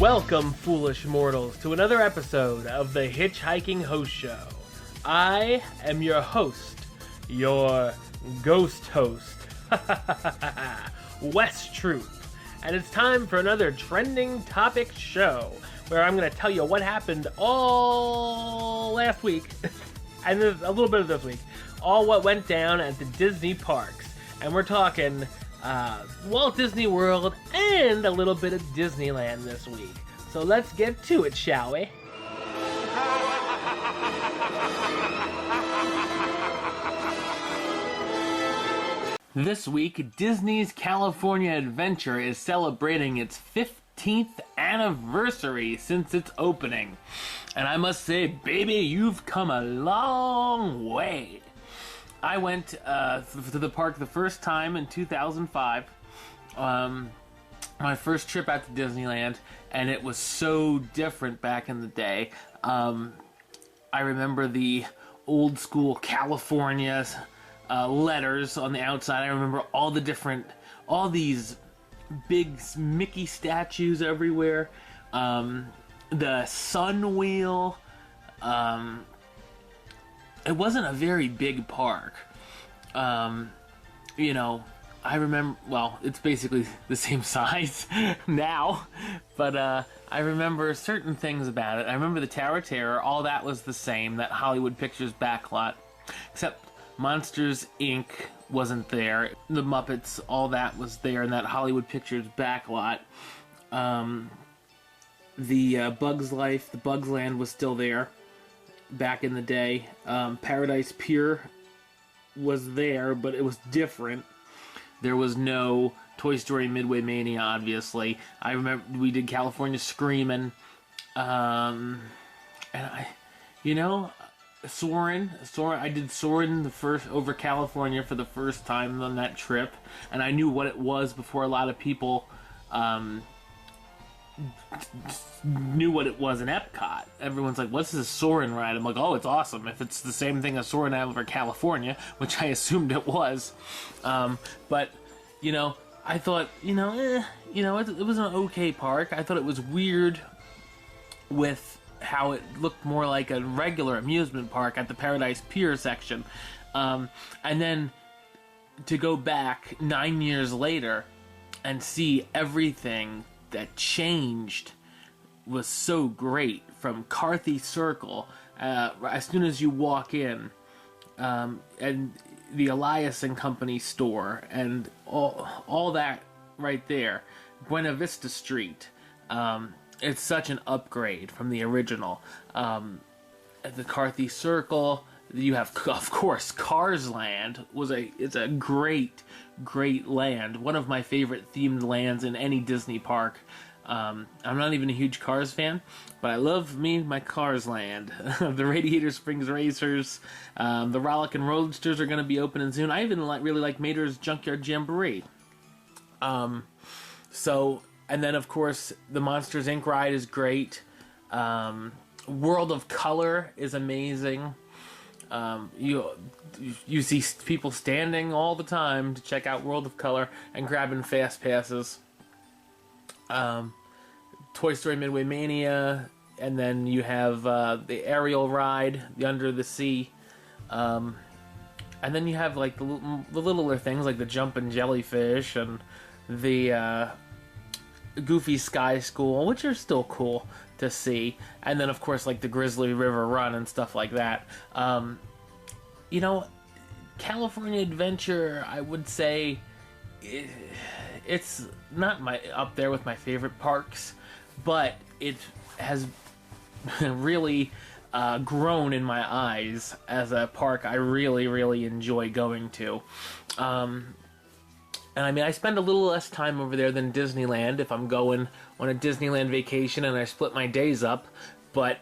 Welcome, foolish mortals, to another episode of the HitchHiking Host Show. I am your host, your ghost host, Wes Troop, and it's time for another trending topic show where I'm going to tell you what happened all last week and a little bit of this week, all what went down at the Disney parks, and we're talking Walt Disney World and a little bit of Disneyland this week. So let's get to it, shall we? This week, Disney's California Adventure is celebrating its 15th anniversary since its opening. And I must say, baby, you've come a long way. I went to the park the first time in 2005, my first trip out to Disneyland, and it was so different back in the day. I remember the old school California letters on the outside. I remember all these big Mickey statues everywhere, the sun wheel. It wasn't a very big park. I remember, well, it's basically the same size now, but I remember certain things about it. I remember the Tower of Terror, all that was the same, that Hollywood Pictures backlot, except Monsters, Inc. wasn't there. The Muppets, all that was there in that Hollywood Pictures backlot. The Bugs Life, the Bugs Land was still there back in the day. Paradise Pier was there, but it was different. There was no Toy Story Midway Mania, obviously. I remember we did California Screamin', and Soarin'. I did Soarin' over California for the first time on that trip, and I knew what it was before a lot of people knew what it was in Epcot. Everyone's like, what's this Soarin' ride? I'm like, oh, it's awesome. If it's the same thing as Soarin' over California, which I assumed it was. But, I thought, it was an okay park. I thought it was weird with how it looked more like a regular amusement park at the Paradise Pier section. And then to go back 9 years later and see everything that changed was so great. From Carthy Circle, as soon as you walk in, and the Elias and Company store, and all that right there, Buena Vista Street, it's such an upgrade from the original. At the Carthy Circle, you have, of course, Cars Land it's a great land. One of my favorite themed lands in any Disney park. I'm not even a huge Cars fan, but I love my Cars Land. The Radiator Springs Racers, the Rollickin' Roadsters are going to be opening soon. I even really like Mater's Junkyard Jamboree. And then of course the Monsters Inc. ride is great. World of Color is amazing. You see people standing all the time to check out World of Color and grabbing fast passes. Toy Story Midway Mania, and then you have the Ariel ride, the Under the Sea, and then you have like the littler things like the Jumpin' Jellyfish and the Goofy Sky School, which are still cool to see, and then of course like the Grizzly River Run and stuff like that. California Adventure, I would say it's not up there with my favorite parks, but it has really grown in my eyes as a park I really, really enjoy going to. And I mean, I spend a little less time over there than Disneyland if I'm going on a Disneyland vacation and I split my days up, but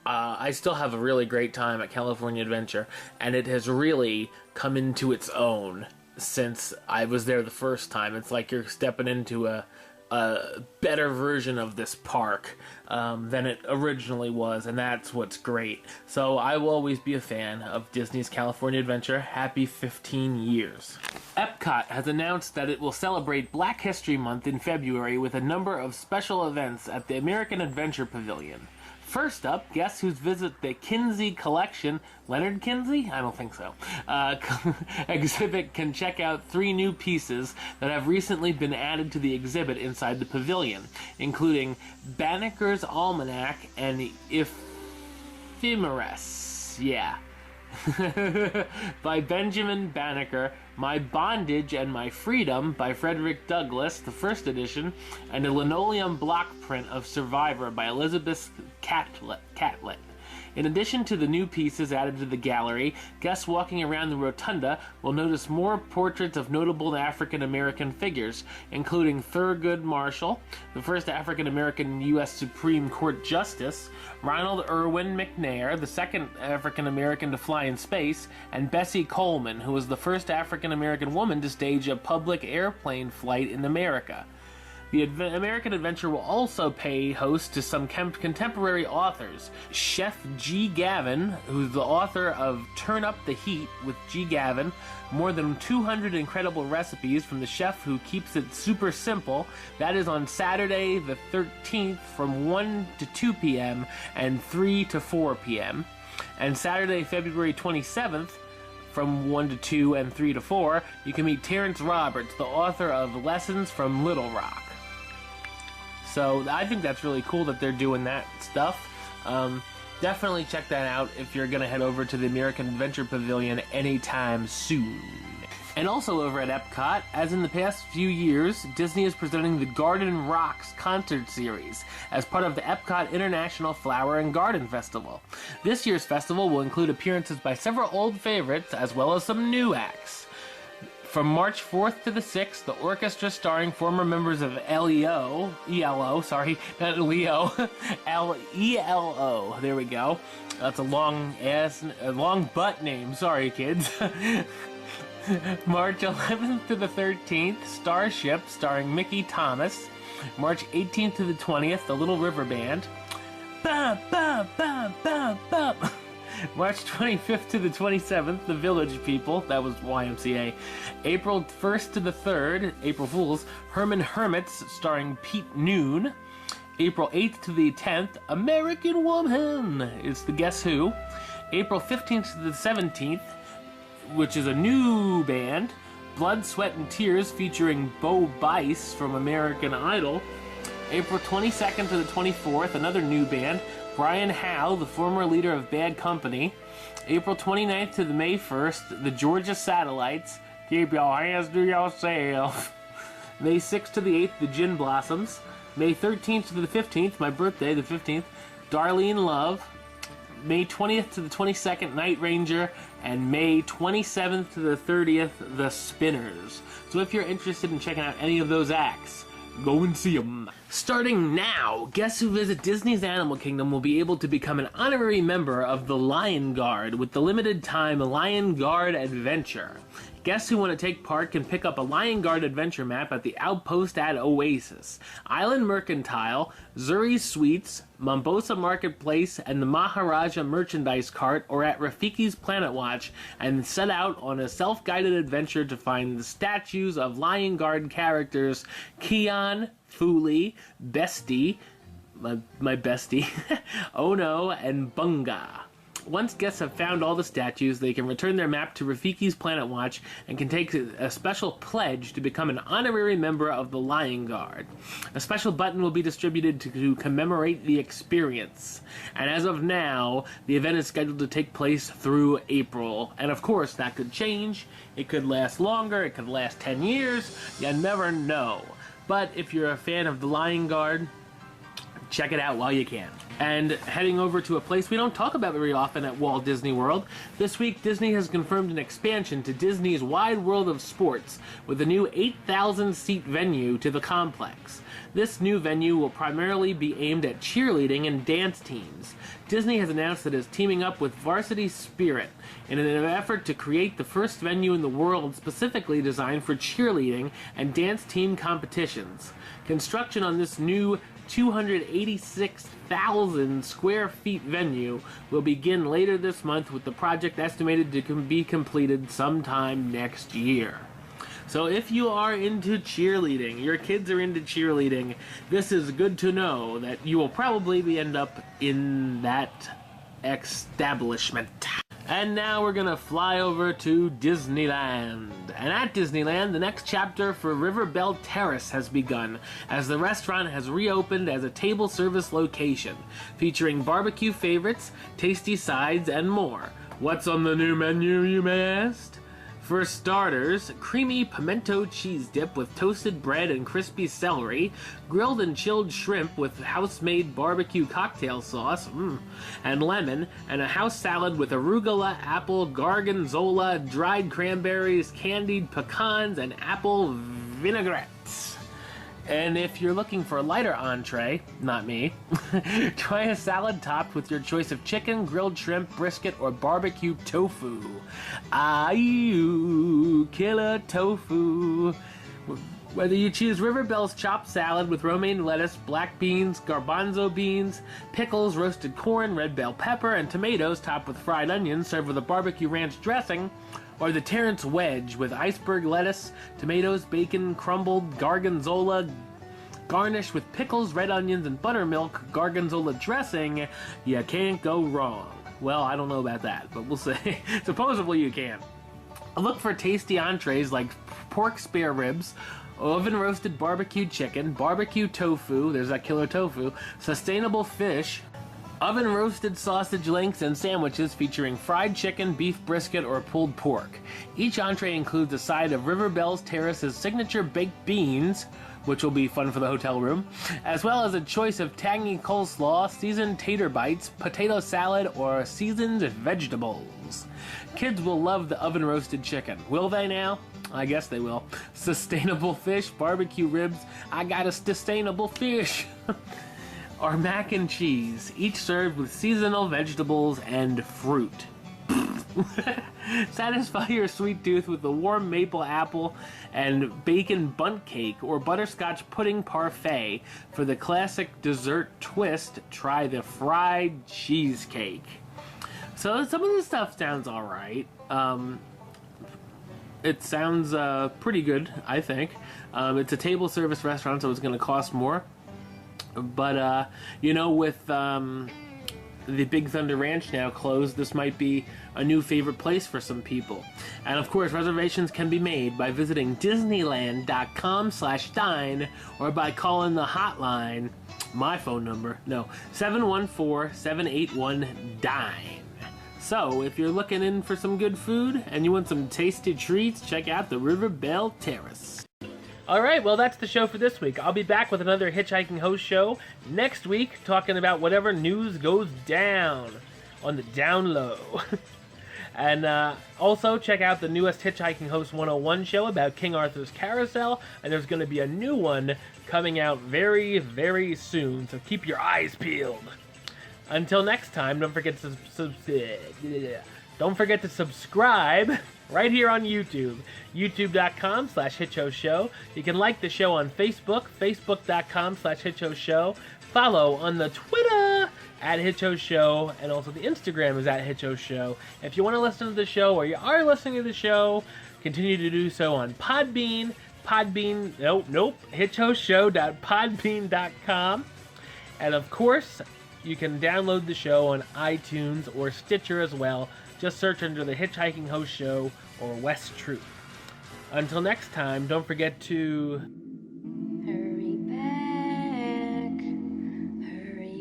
I still have a really great time at California Adventure, and it has really come into its own since I was there the first time. It's like you're stepping into a better version of this park than it originally was, and that's what's great. So I will always be a fan of Disney's California Adventure. Happy 15 years. Epcot has announced that it will celebrate Black History Month in February with a number of special events at the American Adventure Pavilion. First up, guests who visit the Kinsey Collection, Leonard Kinsey? I don't think so, exhibit can check out 3 new pieces that have recently been added to the exhibit inside the pavilion, including Banneker's Almanac and Ephemeris. Yeah. By Benjamin Banneker, My Bondage and My Freedom by Frederick Douglass, the first edition, and a linoleum block print of Survivor by Elizabeth Catlett. In addition to the new pieces added to the gallery, guests walking around the rotunda will notice more portraits of notable African-American figures, including Thurgood Marshall, the first African-American U.S. Supreme Court Justice, Ronald Irwin McNair, the second African-American to fly in space, and Bessie Coleman, who was the first African-American woman to stage a public airplane flight in America. The American Adventure will also pay host to some contemporary authors. Chef G. Gavin, who's the author of Turn Up the Heat with G. Gavin, more than 200 incredible recipes from the chef who keeps it super simple. That is on Saturday the 13th from 1 to 2 p.m. and 3 to 4 p.m. And Saturday, February 27th, from 1 to 2 and 3 to 4, you can meet Terrence Roberts, the author of Lessons from Little Rock. So I think that's really cool that they're doing that stuff. Definitely check that out if you're going to head over to the American Adventure Pavilion anytime soon. And also over at Epcot, as in the past few years, Disney is presenting the Garden Rocks concert series as part of the Epcot International Flower and Garden Festival. This year's festival will include appearances by several old favorites as well as some new acts. From March 4th to the 6th, the orchestra starring former members of ELO, not Leo, ELO, there we go. That's a long butt name, sorry kids. March 11th to the 13th, Starship starring Mickey Thomas. March 18th to the 20th, the Little River Band. Bum, bum, bum, bum, bum. March 25th to the 27th, The Village People, that was YMCA. April 1st to the 3rd, April Fools, Herman Hermits, starring Pete Noon. April 8th to the 10th, American Woman, is the Guess Who. April 15th to the 17th, which is a new band, Blood, Sweat, and Tears, featuring Bo Bice from American Idol. April 22nd to the 24th, another new band, Brian Howe, the former leader of Bad Company. April 29th to the May 1st, the Georgia Satellites. Keep your hands to yourself. May 6th to the 8th, the Gin Blossoms. May 13th to the 15th, my birthday, the 15th, Darlene Love. May 20th to the 22nd, Night Ranger. And May 27th to the 30th, the Spinners. So if you're interested in checking out any of those acts, go and see them. Starting now, guests who visit Disney's Animal Kingdom will be able to become an honorary member of the Lion Guard with the limited-time Lion Guard Adventure. Guests who want to take part can pick up a Lion Guard adventure map at the Outpost at Oasis, Island Mercantile, Zuri's Suites, Mombasa Marketplace, and the Maharaja Merchandise Cart, or at Rafiki's Planet Watch, and set out on a self-guided adventure to find the statues of Lion Guard characters Kion, Fuli, Bestie, my bestie, Ono, and Bunga. Once guests have found all the statues, they can return their map to Rafiki's Planet Watch and can take a special pledge to become an honorary member of the Lion Guard. A special button will be distributed to commemorate the experience. And as of now, the event is scheduled to take place through April. And of course, that could change. It could last longer. It could last 10 years. You never know. But if you're a fan of the Lion Guard, check it out while you can. And heading over to a place we don't talk about very often at Walt Disney World, this week Disney has confirmed an expansion to Disney's Wide World of Sports with a new 8,000-seat venue to the complex. This new venue will primarily be aimed at cheerleading and dance teams. Disney has announced that it is teaming up with Varsity Spirit in an effort to create the first venue in the world specifically designed for cheerleading and dance team competitions. Construction on this new 286,000 square feet venue will begin later this month, with the project estimated to be completed sometime next year. So if you are into cheerleading, your kids are into cheerleading, this is good to know that you will probably end up in that establishment. And now we're gonna fly over to Disneyland. And at Disneyland, the next chapter for River Belle Terrace has begun, as the restaurant has reopened as a table service location, featuring barbecue favorites, tasty sides, and more. What's on the new menu, you may ask? For starters, creamy pimento cheese dip with toasted bread and crispy celery, grilled and chilled shrimp with house-made barbecue cocktail sauce, and lemon, and a house salad with arugula, apple, gorgonzola, dried cranberries, candied pecans, and apple vinaigrettes. And if you're looking for a lighter entree, not me, try a salad topped with your choice of chicken, grilled shrimp, brisket, or barbecue tofu. Ayu, killer tofu. Whether you choose River Belle's chopped salad with romaine lettuce, black beans, garbanzo beans, pickles, roasted corn, red bell pepper, and tomatoes topped with fried onions served with a barbecue ranch dressing, or the Terrence wedge with iceberg lettuce, tomatoes, bacon, crumbled gorgonzola, garnished with pickles, red onions, and buttermilk gorgonzola dressing, you can't go wrong. Well, I don't know about that, but we'll see. Supposedly you can. Look for tasty entrees like pork spare ribs, oven roasted barbecue chicken, barbecue tofu, there's that killer tofu, sustainable fish, oven roasted sausage links, and sandwiches featuring fried chicken, beef brisket, or pulled pork. Each entree includes a side of River Belle Terrace's signature baked beans, which will be fun for the hotel room, as well as a choice of tangy coleslaw, seasoned tater bites, potato salad, or seasoned vegetables. Kids will love the oven roasted chicken. Will they now? I guess they will. Sustainable fish, barbecue ribs, I got a sustainable fish. Or mac and cheese, each served with seasonal vegetables and fruit. Satisfy your sweet tooth with the warm maple apple and bacon bundt cake or butterscotch pudding parfait. For the classic dessert twist, try the fried cheesecake. So some of this stuff sounds alright. It sounds pretty good, I think. It's a table service restaurant, so it's going to cost more. But, with the Big Thunder Ranch now closed, this might be a new favorite place for some people. And of course, reservations can be made by visiting Disneyland.com/dine or by calling the hotline, my phone number, 714-781-DINE. So, if you're looking in for some good food and you want some tasty treats, check out the River Belle Terrace. Alright, well that's the show for this week. I'll be back with another Hitchhiking Host show next week, talking about whatever news goes down on the down low. And also check out the newest Hitchhiking Host 101 show about King Arthur's Carousel, and there's going to be a new one coming out very, very soon, so keep your eyes peeled. Until next time, don't forget to subscribe right here on YouTube, youtube.com/HitchHostShow. You can like the show on Facebook, facebook.com/HitchHostShow. Follow on the Twitter @HitchHostShow, and also the Instagram is @HitchHostShow. If you want to listen to the show, or you are listening to the show, continue to do so on Podbean, HitchHostShow.podbean.com. And of course, you can download the show on iTunes or Stitcher as well. Just search under the Hitchhiking Host Show or West Truth. Until next time, don't forget to hurry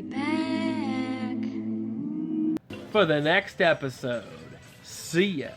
back for the next episode. See ya.